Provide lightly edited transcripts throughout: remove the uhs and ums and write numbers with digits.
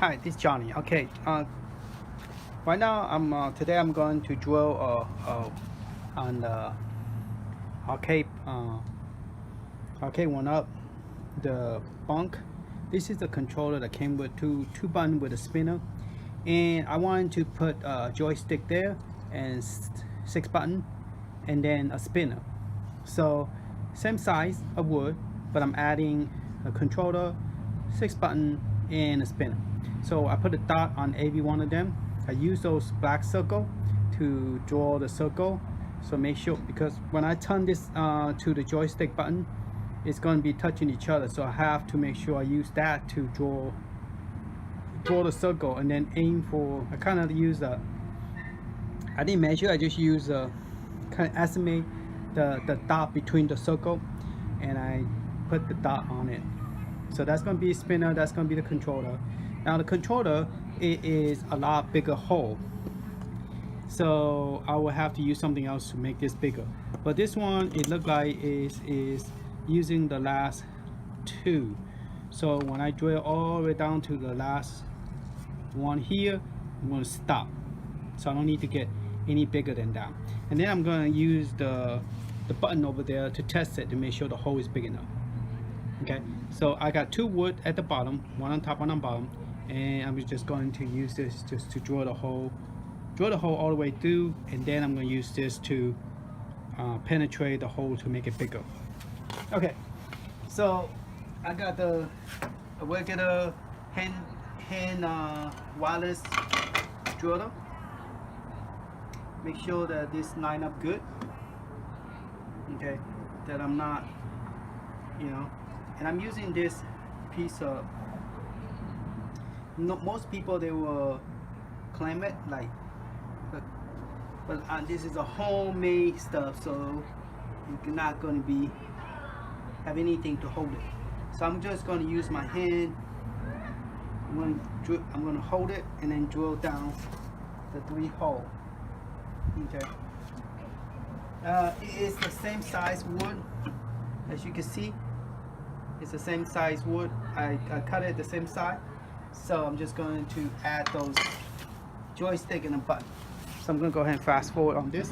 Hi, this is Johnny. Okay, right now today I'm going to drill on the Arcade1up the Pong. This is the controller that came with two buttons with a spinner, and I wanted to put a joystick there and 6 buttons, and then a spinner. So same size of wood, but I'm adding a controller, 6 buttons, and a spinner. So I put a dot on every one of them. I use those black circle to draw the circle. So make sure, because when I turn this to the joystick button, it's going to be touching each other. So I have to make sure I use that to draw the circle, and then aim for. I kind of use I didn't measure. I just use kind of estimate the dot between the circle, and I put the dot on it. So that's going to be a spinner. That's going to be the controller. Now the controller, it is a lot bigger hole, so I will have to use something else to make this bigger. But this one, it looked like is using the last 2. So when I drill all the way down to the last one here, I'm going to stop. So I don't need to get any bigger than that. And then I'm going to use the button over there to test it to make sure the hole is big enough. Okay, so I got 2 wood at the bottom, one on top, one on bottom, and I'm just going to use this just to draw the hole all the way through, and then I'm going to use this to penetrate the hole to make it bigger. Okay, so I got the regular hand wireless driller. Make sure that this line up good. Okay, that I'm not, and I'm using this piece of. Most people, they will claim it like, but this is a homemade stuff, so you're not going to have anything to hold it. So I'm just going to use my hand. I'm going to hold it and then drill down the 3 holes. Okay. It is the same size wood, as you can see. It's the same size wood. I cut it the same size. So I'm just going to add those joystick and a button. So I'm going to go ahead and fast forward on this.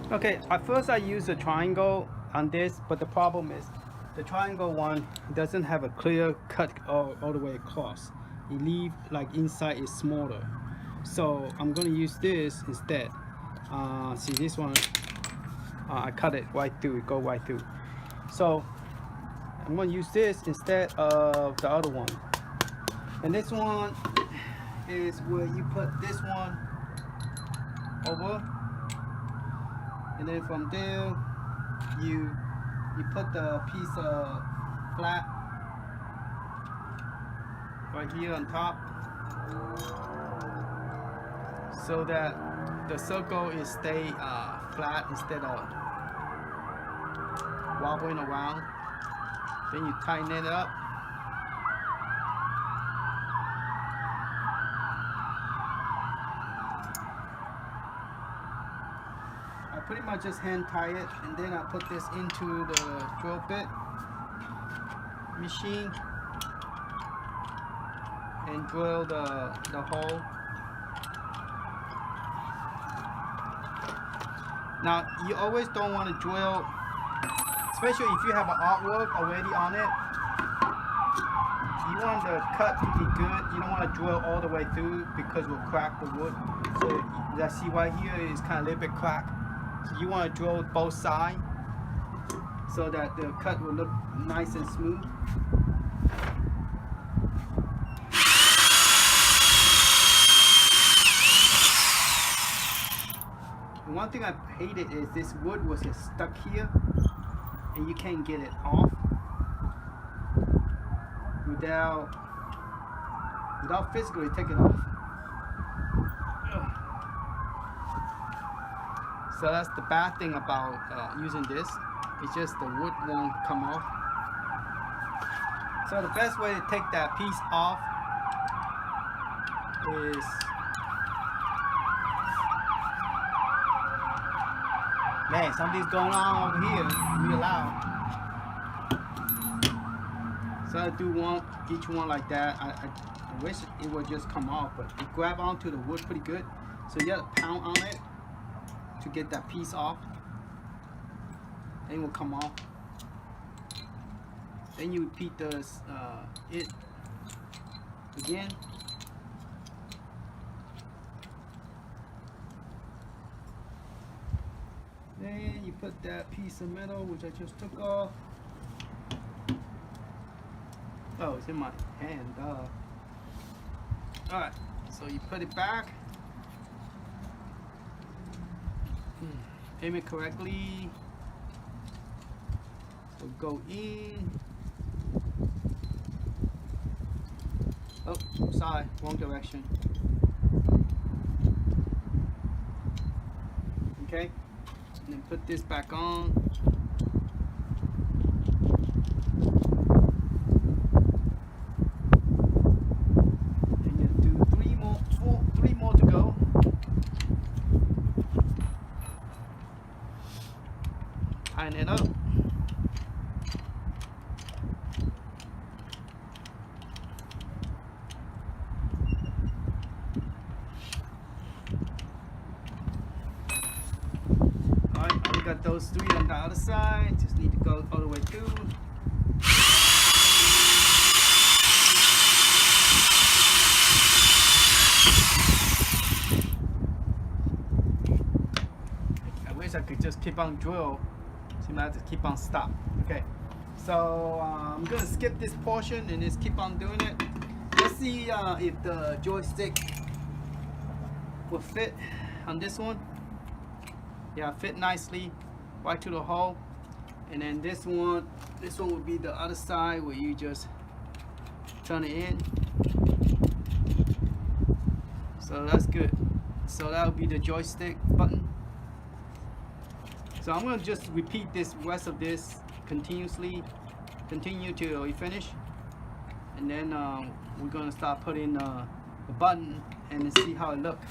Okay, at first I used a triangle on this, but the problem is the triangle one doesn't have a clear cut all the way across. It leaves like inside is smaller. So I'm going to use this instead. See this one, I cut it right through, it go right through. So I'm going to use this instead of the other one. And this one is where you put this one over. And then from there, you put the piece of flat right here on top, so that the circle is stay flat instead of wobbling around. Then you tighten it up. Pretty much just hand tie it, and then I put this into the drill bit machine and drill the hole. Now you always don't want to drill, especially if you have an artwork already on it. You want the cut to be good. You don't want to drill all the way through because it will crack the wood. So you see right here is kind of a little bit cracked. So you want to drill both sides so that the cut will look nice and smooth. And one thing I hated is this wood was just stuck here and you can't get it off without physically taking it off. So that's the bad thing about using this. It's just the wood won't come off. So the best way to take that piece off is man, something's going on over here. Real loud. So I do want each one like that. I wish it would just come off, but it grab onto the wood pretty good. So you have to pound on it to get that piece off. Then it will come off. Then you repeat this it again. Then you put that piece of metal which I just took off. Oh, it's in my hand. Alright, so you put it back. Aim it correctly. So go in. Oh, sorry, wrong direction. Okay, and then put this back on. And you do three more to go. Tighten it up. Got those three on the other side. Just need to go all the way through. I wish I could just keep on drill. Seems like I have to keep on stop. Okay, so I'm gonna skip this portion and just keep on doing it. Let's see if the joystick will fit on this one. Yeah, fit nicely right to the hole. And then this one will be the other side where you just turn it in. So that's good. So that will be the joystick button. So I'm gonna just repeat this rest of this continuously, continue till we finish, and then we're gonna start putting the button and then see how it looks.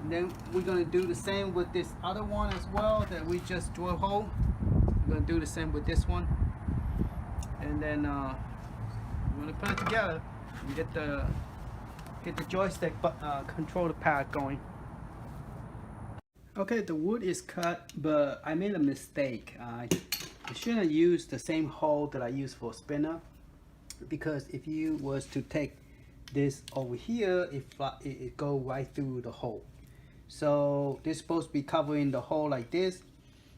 And then we're gonna do the same with this other one as well that we just drill a hole. We're gonna do the same with this one, and then we're gonna put it together and get the joystick controller pad going. Okay, the wood is cut, but I made a mistake. I shouldn't use the same hole that I use for spinner, because if you was to take this over here, it go right through the hole. So this is supposed to be covering the hole like this.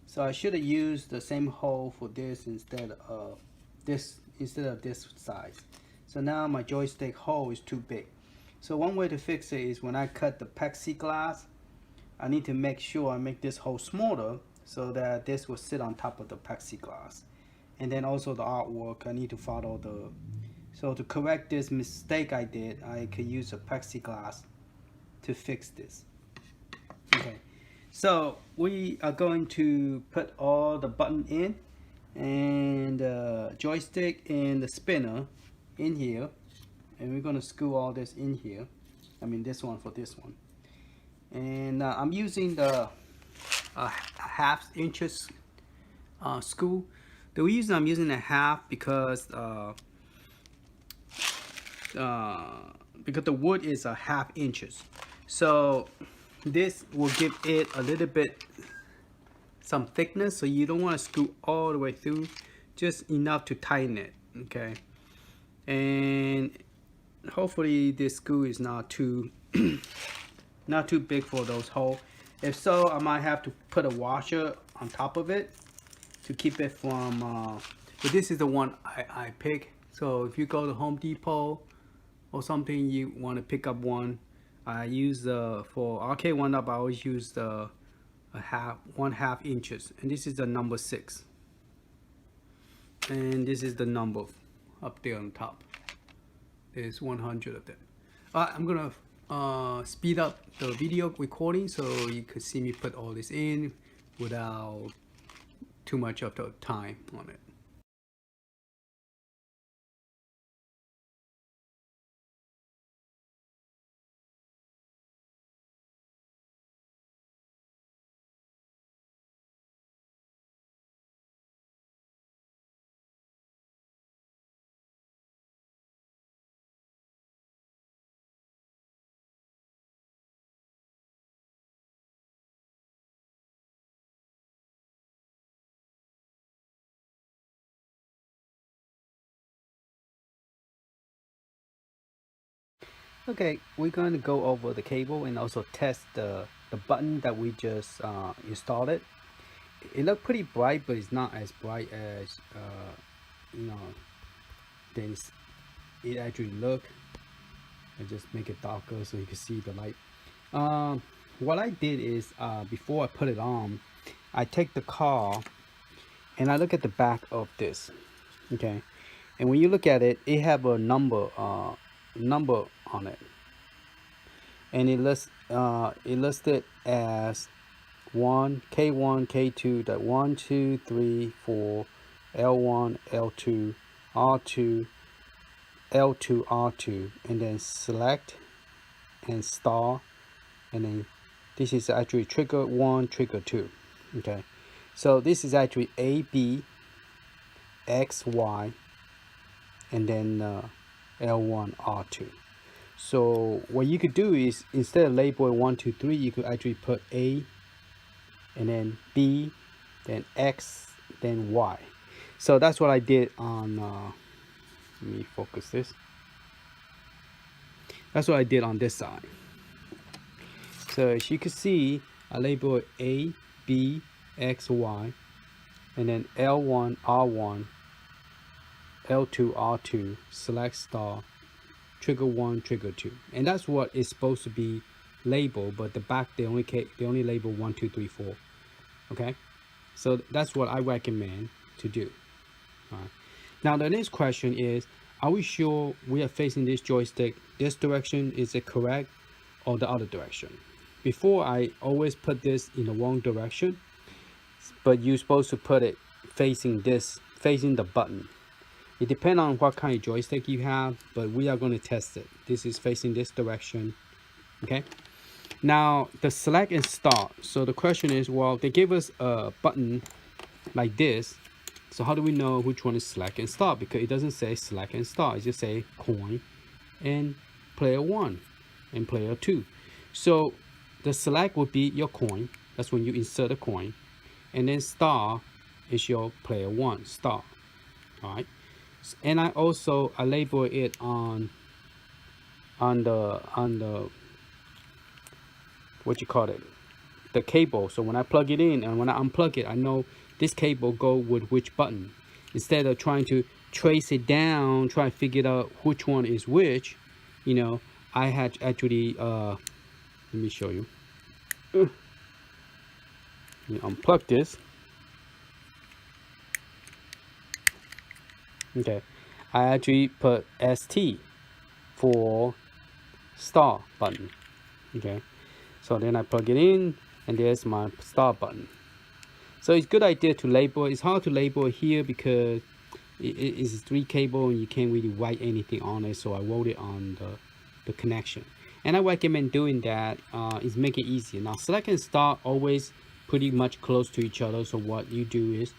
So I should have used the same hole for this instead of this size. So now my joystick hole is too big. So one way to fix it is when I cut the plexiglass, I need to make sure I make this hole smaller so that this will sit on top of the plexiglass. And then also the artwork, I need to follow the. So to correct this mistake I did, I could use a plexiglass to fix this. Okay, so we are going to put all the button in, and the joystick and the spinner in here, and we're going to screw all this in here. I mean this one for this one. And I'm using the 1/2 inches screw. The reason I'm using a half because the wood is 1/2 inches. So this will give it a little bit some thickness, so you don't want to screw all the way through, just enough to tighten it. Okay, and hopefully this screw is not too not too big for those holes. If so, I might have to put a washer on top of it to keep it from but this is the one I pick. So if you go to Home Depot or something, you want to pick up one. I use for Arcade1up, I always use the 1/2 inches, and this is the number 6, and this is the number up there on top. There's 100 of them. I'm gonna speed up the video recording so you could see me put all this in. without too much of the time on it. Okay, we're going to go over the cable and also test the button that we just installed it. It looked pretty bright, but it's not as bright as you know than it actually look. I just make it darker so you can see the light. What I did is before I put it on, I take the car and I look at the back of this. Okay, and when you look at it, it have a number on it, and it listed as K1 K2 that 1 2 3 4 L1 L2 R2 L2 R2, and then select and star, and then this is actually trigger 1 trigger 2. Okay, so this is actually A B X Y, and then L1 R2. So what you could do is, instead of label 1 2 3, you could actually put A and then B, then X, then Y. So that's what I did on let me focus this. That's what I did on this side. So as you can see, I label it A, B, X, Y, and then L1, R1, L2, R2, select star, trigger 1, trigger 2. And that's what is supposed to be labeled, but the back they only label 1 2 3 4. Okay, so that's what I recommend to do. All right. Now the next question is, are we sure we are facing this joystick this direction? Is it correct, or the other direction? Before, I always put this in the wrong direction, but you're supposed to put it facing the button. It depends on what kind of joystick you have, but we are going to test it. This is facing this direction. Okay, now the select and start. So the question is, well, they gave us a button like this, so how do we know which one is select and start? Because it doesn't say select and start, it just say coin and player 1 and player 2. So the select would be your coin, that's when you insert a coin, and then star is your player 1 star. All right, and I label it on the what you call it, the cable. So when I plug it in and when I unplug it, I know this cable go with which button. Instead of trying to trace it down, try to figure out which one is which, I had actually let me show you. Let me unplug this. Okay, I actually put ST for star button. Okay, so then I plug it in, and there's my star button. So it's a good idea to label. It's hard to label here because it is 3 cable and you can't really write anything on it. So I wrote it on the connection, and I recommend doing that. Is make it easier. Now select and start always pretty much close to each other. So what you do is,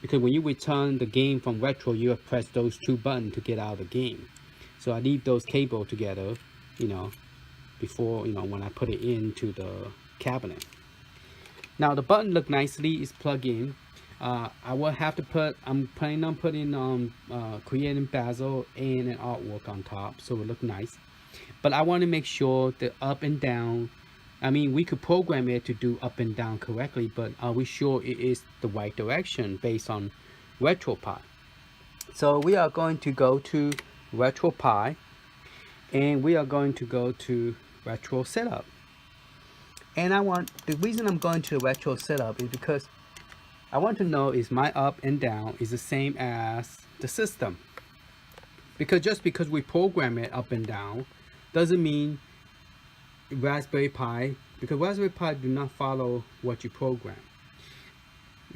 because when you return the game from retro, you have pressed those 2 buttons to get out of the game. So I leave those cable together, before when I put it into the cabinet. Now the button look nicely, it's plugged in. I will have to I'm planning on putting creating bezel and an artwork on top, so it look nice. But I want to make sure the up and down, I mean, we could program it to do up and down correctly, but are we sure it is the right direction based on RetroPie? So we are going to go to RetroPie, and we are going to go to Retro Setup. And the reason I'm going to the Retro Setup is because I want to know is my up and down is the same as the system. Because just because we program it up and down doesn't mean Raspberry Pi, because Raspberry Pi do not follow what you program.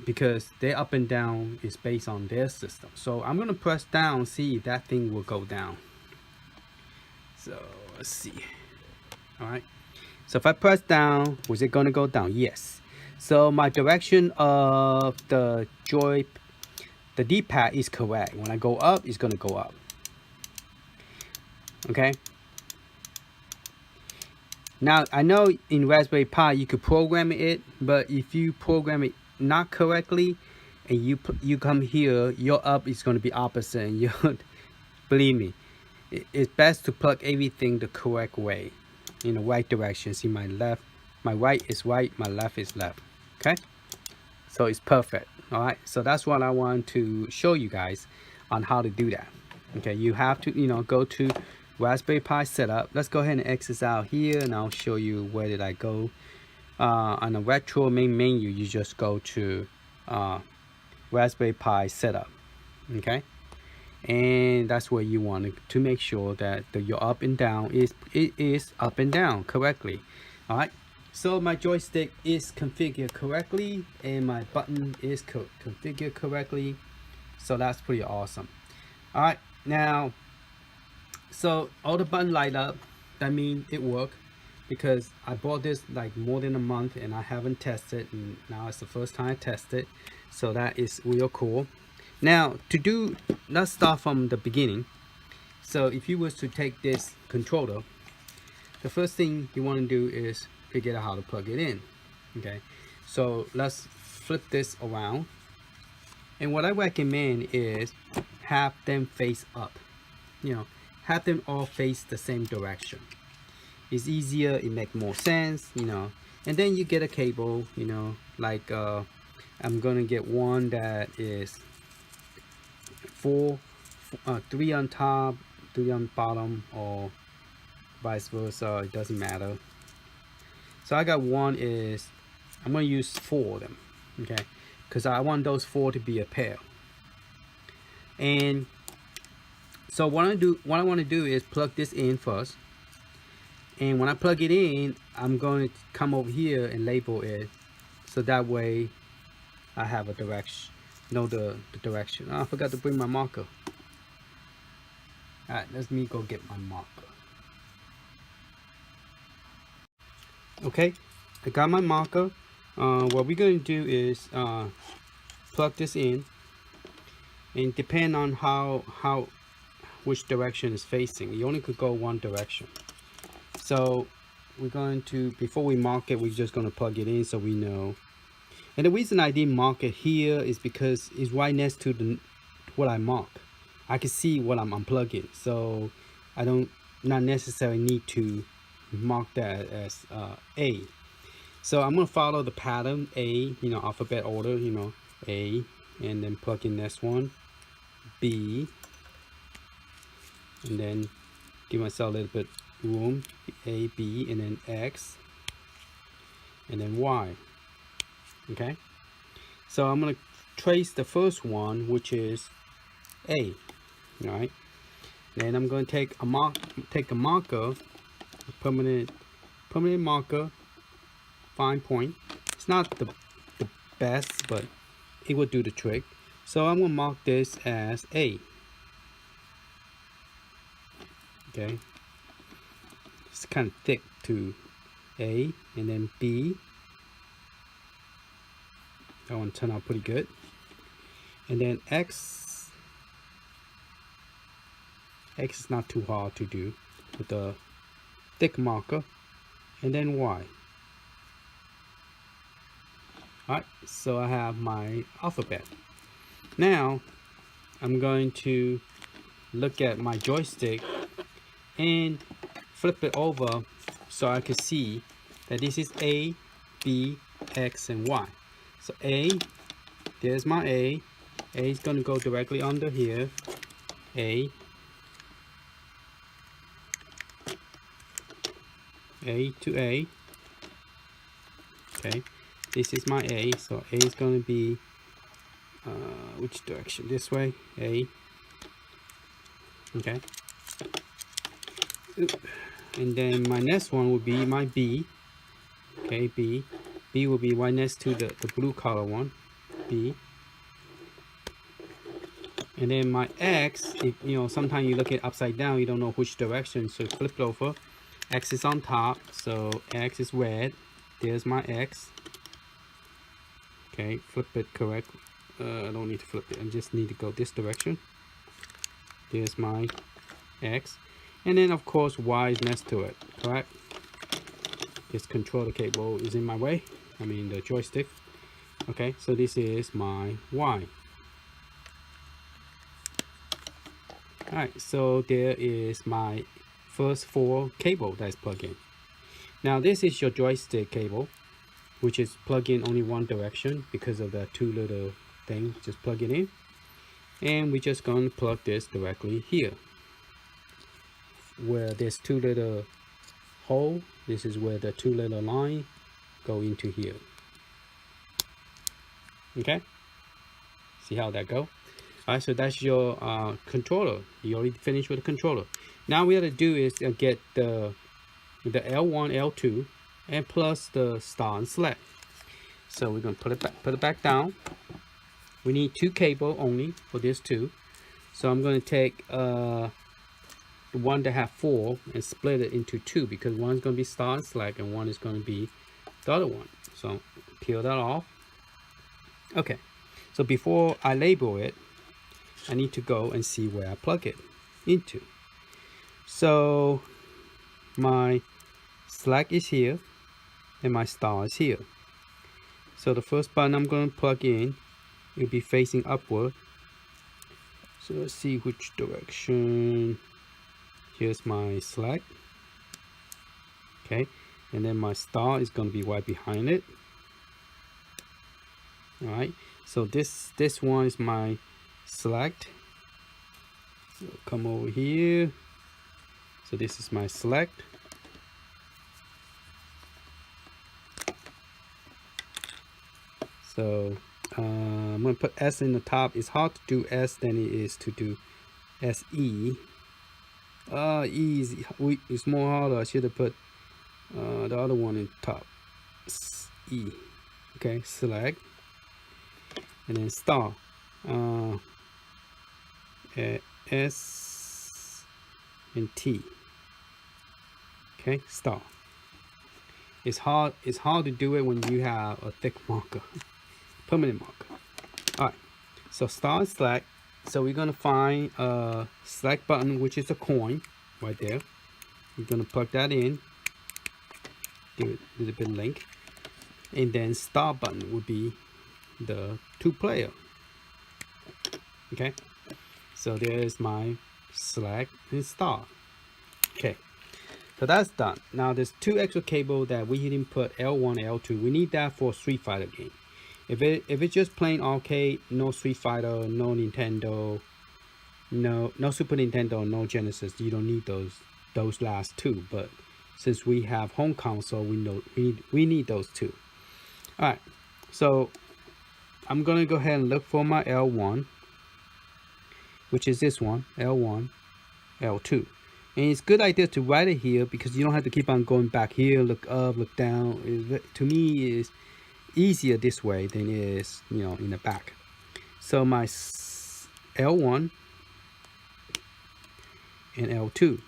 because their up and down is based on their system. So I'm gonna press down, see if that thing will go down. So let's see. All right. So if I press down, was it gonna go down? Yes. So my direction of the D-pad is correct. When I go up, it's gonna go up. Okay. Now I know in Raspberry Pi you could program it, but if you program it not correctly, and you come here, your up is going to be opposite. And you, believe me, it's best to plug everything the correct way, in the right direction. See, my right is right, my left is left. Okay, so it's perfect. All right, so that's what I want to show you guys on how to do that. Okay, you have to go to Raspberry Pi setup. Let's go ahead and exit out here, and I'll show you where did I go. On the retro main menu, you just go to Raspberry Pi setup. Okay, and that's where you want to make sure that your up and down is up and down correctly. All right, so my joystick is configured correctly and my button is configured correctly, so that's pretty awesome. All right, now so all the button light up, that means it worked, because I bought this like more than a month and I haven't tested, and now it's the first time I tested, so that is real cool. Now let's start from the beginning. So if you was to take this controller, the first thing you want to do is figure out how to plug it in. Okay, so let's flip this around, and what I recommend is have them face up. Have them all face the same direction. It's easier, it makes more sense, and then you get a cable, like I'm gonna get one that is 3 on top, 3 on bottom, or vice versa, it doesn't matter. So I got one I'm gonna use 4 of them, okay, because I want those 4 to be a pair. And so what I want to do is plug this in first, and when I plug it in, I'm going to come over here and label it, so that way I have a direction, the direction. Oh, I forgot to bring my marker. Alright, let me go get my marker. Okay, I got my marker. What we're going to do is plug this in, and depend on which direction is facing. You only could go one direction. So we're going to, before we mark it, we're just going to plug it in so we know. And the reason I didn't mark it here is because it's right next to what I mark. I can see what I'm unplugging, so I not necessarily need to mark that as A. So I'm going to follow the pattern A, alphabet order, A, and then plug in this one, B, and then give myself a little bit room, A, B, and then X, and then Y. Okay, so I'm going to trace the first one, which is A. All right, then I'm going to take a marker, a permanent marker, fine point. It's not the best, but it will do the trick. So I'm going to mark this as A. Okay, it's kind of thick to A, and then B. That one turned out pretty good. And then X is not too hard to do with the thick marker, and then Y. Alright, so I have my alphabet. Now I'm going to look at my joystick and flip it over so I can see that this is A, B, X, and Y. So A, there's my A. A is going to go directly under here. A to A. Okay, this is my A, so A is going to be which direction? This way. A. Okay, and then my next one would be my B. Okay, B will be right next to the blue color one. B. And then my X, if, you know, sometimes you look at upside down, you don't know which direction, so flip it over. X is on top, so X is red. There's my X. Okay, flip it correct. I don't need to flip it, I just need to go this direction. There's my X. And then of course Y is next to it, correct? This controller cable is in my way, I mean the joystick. Okay, so this is my Y. Alright, so there is my first 4 cable that's plugged in. Now this is your joystick cable, which is plugged in only one direction because of the 2 little things. Just plug it in, and we're just going to plug this directly here where there's 2 little hole. This is where the 2 little line go into here. Okay, see how that go? Alright, so that's your controller. You already finished with the controller. Now we have to do is get the L1, L2, and plus the star and select. So we're gonna put it back down. We need 2 cable only for this 2. So I'm gonna take the one that have 4 and split it into 2, because one's gonna be star and select and one is gonna be the other one. So peel that off. Okay, so before I label it, I need to go and see where I plug it into. So my select is here and my star is here. So the first button I'm going to plug in, it'll be facing upward. So let's see which direction. Here's my select. Okay, and then my star is going to be right behind it. All right, so this one is my select. So come over here. So this is my select. So I'm gonna put S in the top. It's hard to do S than it is to do SE. E is more harder. I should have put the other one in top. E. Okay, select, and then star. S and T. Okay, star. It's hard to do it when you have a thick marker, permanent marker. Alright, so star and select. So we're gonna find a select button, which is a coin right there. We're gonna plug that in, give it a little bit of link, and then star button would be the 2-player. Okay, so there's my select and star. Okay, so that's done. Now there's 2 extra cable that we didn't put, L1, L2. We need that for a Street Fighter game. If it's just plain arcade, no Street Fighter, no Nintendo, no Super Nintendo, no Genesis, you don't need those last 2. But since we have home console, we need those 2. All right, so I'm gonna go ahead and look for my L1, which is this one, L1, L2. And it's a good idea to write it here because you don't have to keep on going back here, look up, look down. To me, it's easier this way than it is, you know, in the back. So my L1 and L2.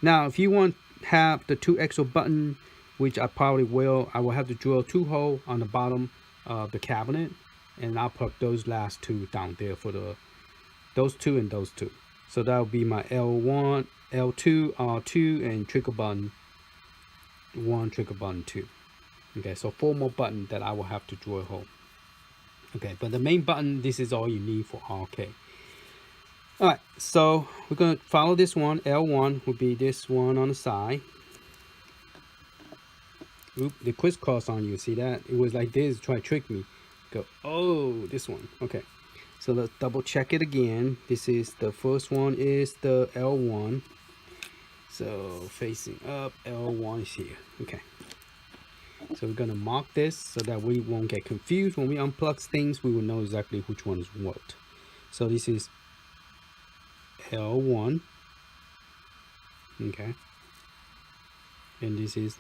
Now, if you want to have the 2 extra button, which I probably will, I will have to drill 2 holes on the bottom of the cabinet, and I'll plug those last 2 down there for those 2 and those 2. So that will be my L1, L2, R2, and trigger button 1, trigger button 2. Okay, so 4 more buttons that I will have to drill a hole. Okay, but the main button, this is all you need for arcade. Alright, so we're going to follow this one. L1 will be this one on the side. Oop, the crisscross on you, see that? It was like this, try to trick me. Go, oh, this one. Okay, so let's double check it again. This is the first one, is the L1. So facing up, L1 is here. Okay, so we're gonna mark this so that we won't get confused. When we unplug things, we will know exactly which one is what. So this is L1. Okay, and this is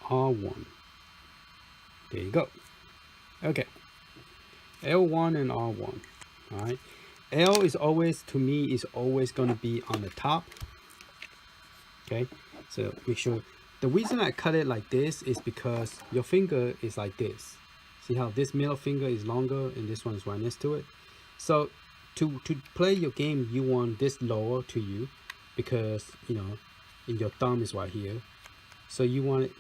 R1. There you go. Okay. L1 and R1. All right. L is always, to me, is always going to be on the top. Okay. So make sure. The reason I cut it like this is because your finger is like this. See how this middle finger is longer and this one is right next to it. So to play your game, you want this lower to you because, you know, your thumb is right here. So you want it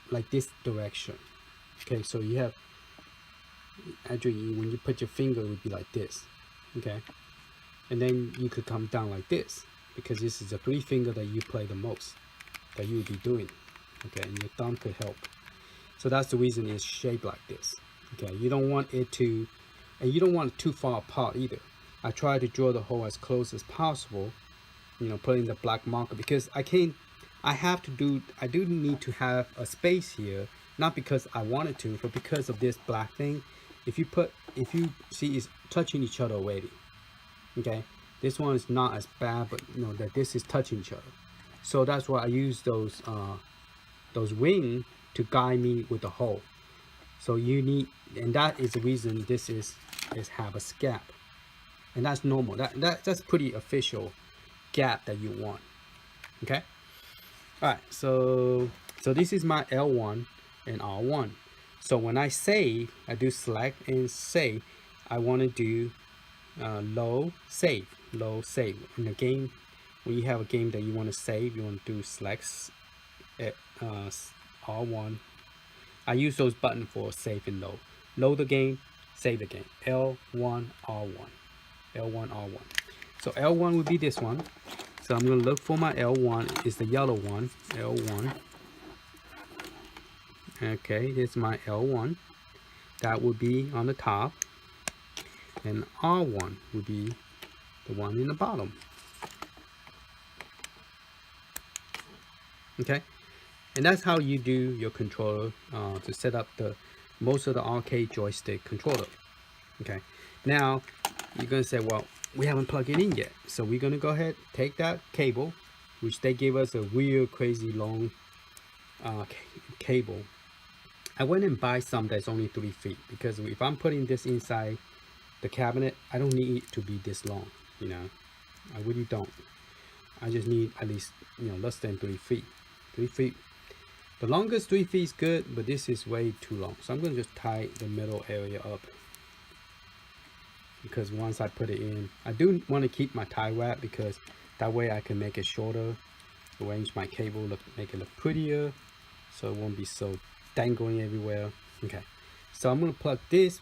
like this direction. Okay, so you have, actually when you put your finger, it would be like this. Okay, and then you could come down like this because this is the 3 finger that you play the most, that you would be doing. Okay, and your thumb could help. So that's the reason it's shaped like this. Okay, you don't want it to, and you don't want it too far apart either. I try to draw the hole as close as possible, you know, putting the black marker, because I do need to have a space here, not because I wanted to, but because of this black thing. If you see it's touching each other already. Okay, this one is not as bad, but you know that this is touching each other. So that's why I use those wings to guide me with the hole. So you need, and that is the reason this is have a gap, and that's normal. That's pretty official gap that you want. Okay. All right. So this is my L1 and R1. So when I save, I do select and save. I want to do low save. In the game, when you have a game that you want to save, you want to do select R1. I use those buttons for save and load. Load the game, save the game. L1, R1. L1, R1. So L1 would be this one. So I'm going to look for my L1. It's the yellow one. L1. Okay, this is my L1. That would be on the top. And R1 would be the one in the bottom. Okay. And that's how you do your controller to set up most of the arcade joystick controller. Okay, now you're gonna say, well, we haven't plugged it in yet, so we're gonna go ahead, take that cable, which they gave us a real crazy long cable. I went and buy some that's only 3 feet, because if I'm putting this inside the cabinet, I don't need it to be this long. You know, I really don't. I just need at least, you know, less than 3 feet. 3 feet. The longest 3 feet is good, but this is way too long. So I'm going to just tie the middle area up. Because once I put it in, I do want to keep my tie wrap, because that way I can make it shorter, arrange my cable, make it look prettier, so it won't be so dangling everywhere. Okay, so I'm going to plug this.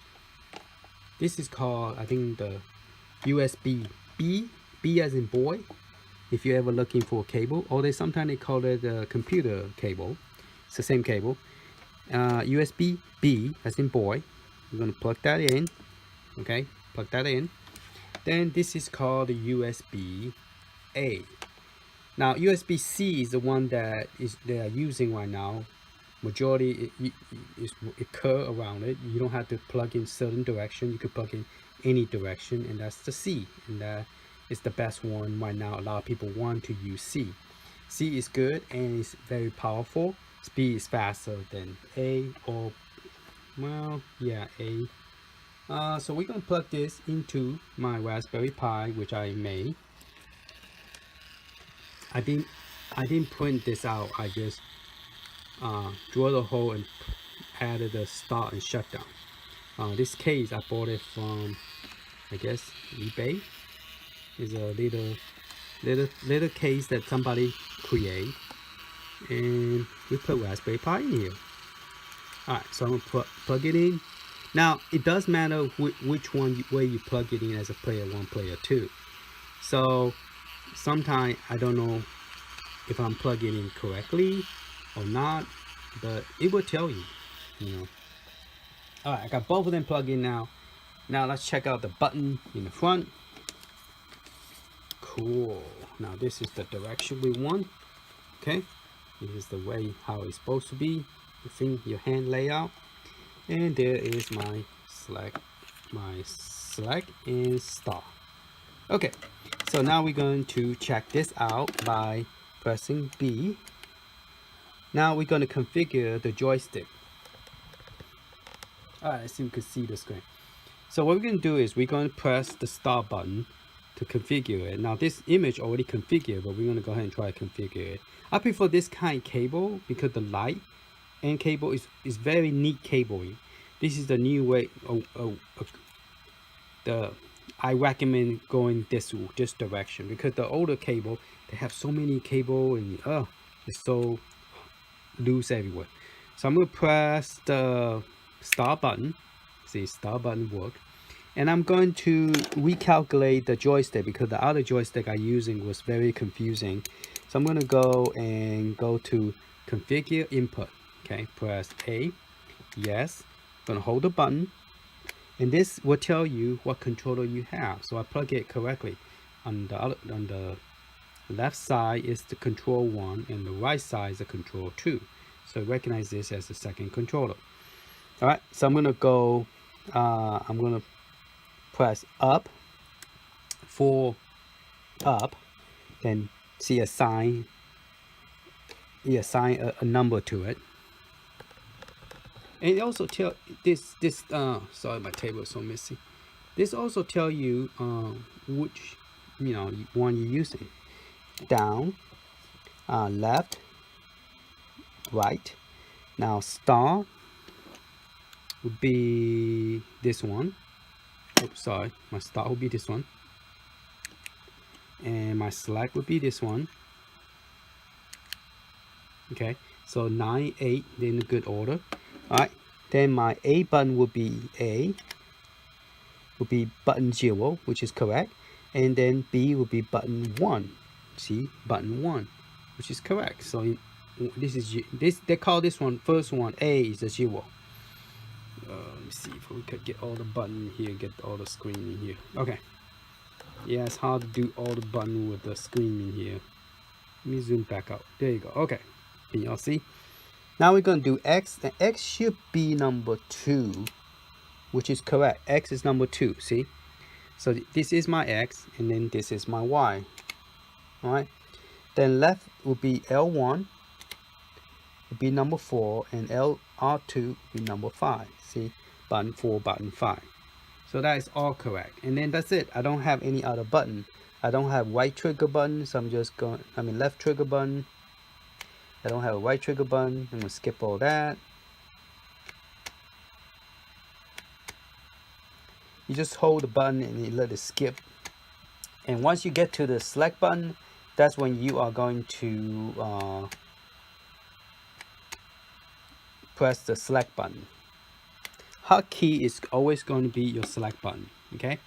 This is called, I think, the USB B as in boy. If you're ever looking for a cable, or sometimes they call it a computer cable. It's the same cable. USB B as in boy. We're going to plug that in. Okay, plug that in. Then this is called the USB A. Now USB C is the one that they are using right now. Majority it curve around it. You don't have to plug in certain direction. You could plug in any direction, and that's the C. And that is the best one right now. A lot of people want to use C. C is good and it's very powerful. Speed is faster than A, or, well, yeah, A. So we're gonna plug this into my Raspberry Pi, which I made. I didn't print this out. I just draw the hole and added the start and shutdown. This case I bought it from, I guess, eBay. It's a little case that somebody create, and we put Raspberry Pi in here. Alright, so I'm gonna plug it in. Now it does matter which one where you plug it in, as a player 1, player 2. So sometimes I don't know if I'm plugging in correctly or not, but it will tell you, you know. Alright, I got both of them plugged in now. Now let's check out the button in the front. Cool. Now this is the direction we want. Okay, this is the way how it's supposed to be. Your hand layout, and there is my select and start. Okay, so now we're going to check this out by pressing B. Now we're going to configure the joystick. Alright, so you can see the screen. So what we're going to do is we're going to press the start button to configure it. Now this image already configured, but we're going to go ahead and try to configure it. I prefer this kind of cable because the light and cable is very neat cabling. This is the new way. I recommend going this direction, because the older cable, they have so many cable and it's so loose everywhere. So I'm going to press the start button. See, start button work. And I'm going to recalculate the joystick because the other joystick I using was very confusing. So I'm going to go to configure input. Okay, press A. Yes. I'm going to hold the button. And this will tell you what controller you have. So I plug it correctly. On the left side is the control 1 and the right side is the control 2. So recognize this as the second controller. All right, so I'm gonna go. I'm gonna press up for up, then see a sign. You assign a number to it, and it also tell this. Sorry, my table is so messy. This also tell you which one you're using. Down, left, right. Now star would be this one. Oh, sorry, my start would be this one, and my select would be this one. Okay, so 9, 8, in a good order. All right, then my A button would be button 0, which is correct, and then B would be button 1. See, button 1, which is correct. So this is they call this one first one A is a 0. Let me see if we could get all the button here, get all the screen in here. Okay. Yeah, it's hard to do all the button with the screen in here. Let me zoom back out. There you go. Okay. Can y'all see? Now we're going to do X, and X should be number 2, which is correct. X is number 2, see? So this is my X, and then this is my Y. All right. Then left will be L1, will be number 4, and R2 will be number 5. See, button 4, button 5. So that is all correct. And then that's it. I don't have any other button. I don't have right trigger button, so I'm just going, left trigger button. I don't have a right trigger button. I'm gonna skip all that. You just hold the button and you let it skip. And once you get to the select button, that's when you are going to press the select button. Hotkey is always going to be your select button. Okay,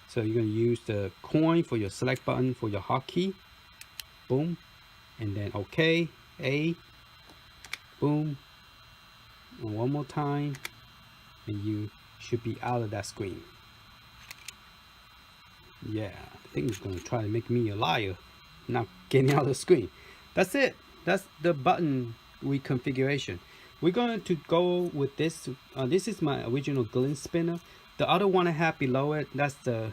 so you're going to use the coin for your select button for your hotkey. Boom, and then OK, A, boom, and one more time, and you should be out of that screen. Yeah, I think it's going to try to make me a liar, not getting out of the screen. That's it. That's the button reconfiguration. We're going to go with this. This is my original glint spinner. The other one I have below it, that's the,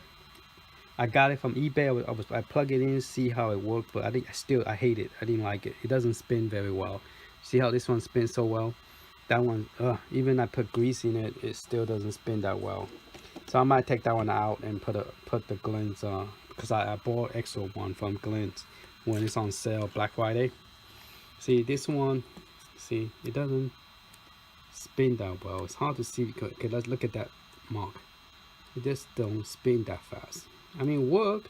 I got it from eBay. I plug it in, see how it worked, but I hate it. I didn't like it. It doesn't spin very well. See how this one spins so well? That one, even I put grease in it, it still doesn't spin that well. So I might take that one out and put the glints on, because I bought extra one from Glint when it's on sale Black Friday. See this one, see, it doesn't spin that well. It's hard to see because, okay, let's look at that mark. It just don't spin that fast. Work.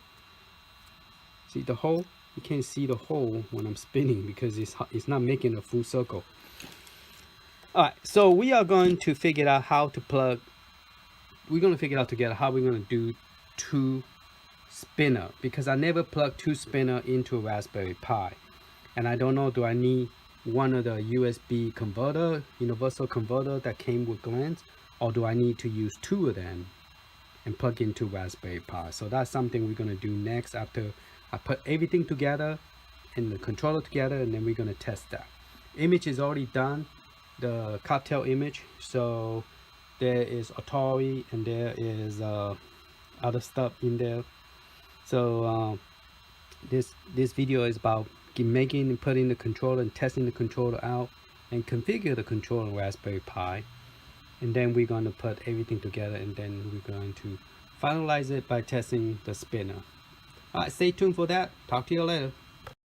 See the hole? You can't see the hole when I'm spinning because it's not making a full circle. All right, so we are going to figure out how to plug. We're going to figure out together how we're going to do 2 spinner, because I never plugged 2 spinner into a Raspberry Pi, and I don't know, do I need one of the USB converter, universal converter that came with Glint, or do I need to use 2 of them and plug into Raspberry Pi? So that's something we're going to do next after I put everything together and the controller together, and then we're going to test that. Image is already done, the cocktail image. So there is Atari and there is other stuff in there. So this video is about making and putting the controller and testing the controller out and configure the controller on Raspberry Pi. and then we're going to put everything together, and then we're going to finalize it by testing the spinner. All right, stay tuned for that. Talk to you later.